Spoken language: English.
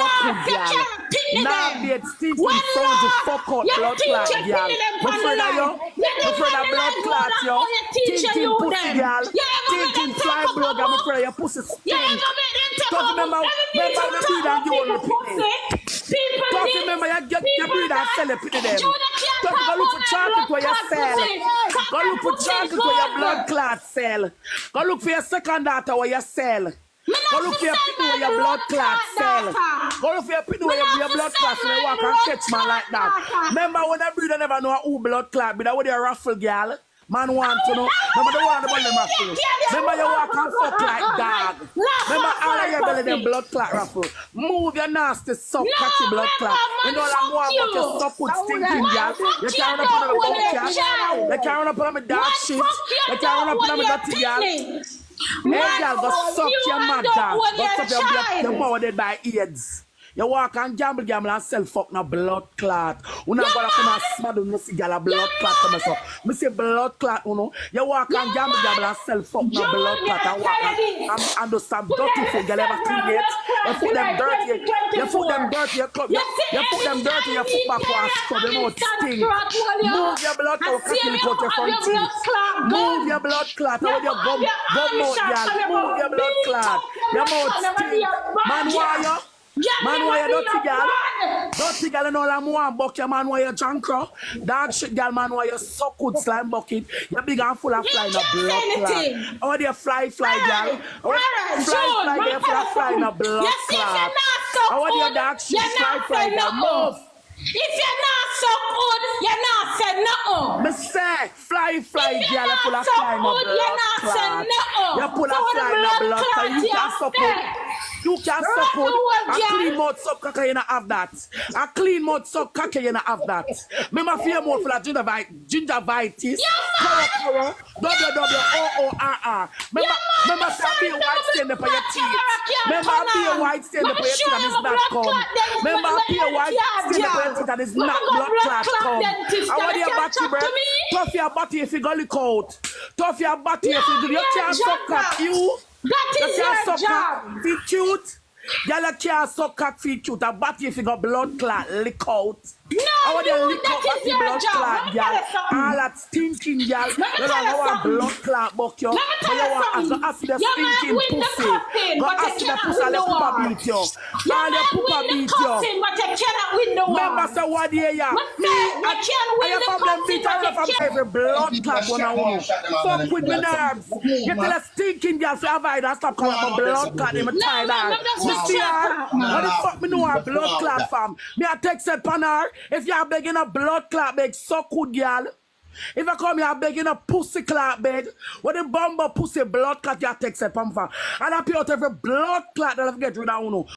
so good, girl. Now be it stinking front to fuck out blood clot, girl. I'm afraid of you. I'm afraid of blood clot, yo. Tintin pussy, girl. Tintin fly blood. I'm afraid of your pussy stink. Don't remember the breed and you only pick. Don't remember your breed and sell it to them. Don't go look for chocolate where you sell. Go look for chocolate where your blood clot sell. Go look for your second daughter where you sell. Go look for your people where your blood clot sell. Go look for your people where your blood clot so they walk and catch man like that. Remember when that breeder never know who blood clot, but that was your raffle girl. Man want to know. Remember the one about them raffle. Remember you walk and fuck like dog. Remember all of your belly them blood clot raffle. Move your nasty suck catchy blood clot. You know that more about your suck with stinking girl. You can't run up on the bunk girl. You can't run up on the dark shit. You can't run up on the dirty girl. Hey girl, go suck your mad dog. Go suck your mother dead by AIDS. You walk and gamble and sell fuck na blood clot. You not gonna come and smell you see girl a blood clot come so. Me say blood clot, you know. You walk and gamble and sell fuck na blood clot and walk and do some dirty food. Girl ever clean it. You put them dirty. You put them dirty. You put them dirty. You put back and scrub them out stink. Move your blood clot. Kill it out your front teeth. Move your blood clot. How you gum out, girl. Move your blood clot. Your mouth stink. Man, why you? Man, why you dirty girl? Dirty girl and all I'm one buck your man, why you drunk crow? Dog shit girl, man, why you suck good slime bucket? You're big and full of fly in a blood clot. How do you fly, girl? Fly, girl, full of fly in a blood clot. How do you dog shit fly, girl? Move. If you're not so good, you're not saying nothing. Me say, fly, girl, you full of fly in a blood clot. You full of fly in a blood clot. You can't suck it. You can't suck out. A clean mouth suck caca, you not have that. A clean mouth suck caca, you not have that. Remember for your mouth full of gingivitis. WWOORR. Remember to be a white stain up on your teeth. Remember to be a white stain up on your teeth and it's not come. Remember to be a white stain up on your teeth and it's not blood clot come. I want your body, bro. Tough your body if you go lick out. Tough your body if you do. You can't suck at you. That is your job. Feel cute. Y'all can't suck at feel cute. A body if you got blood clot lick out. No, I want you lick out that is your blood job. clot, y'all. All that stinking, y'all. You don't want blood clot, buck you. But you want to acid the stinking pussy. Go acid the pussy and the poopa beat you. All the poopa beat you. But you cannot win the war. Remember, say what do you hear? Me, I can't problem beat you every blood clot one on one. Fuck with my nerves. You tell a stinking girl to avoid and stop calling my blood clot in my tired eye. You see her? What the fuck me know her blood clot fam? Me I text it pan her. If you are begging a blood clot beg, so good girl. If I come here begging a pussy clot beg, what the bumper pussy blood clot you text it pan for? And I pay out every blood clot that I get rid of.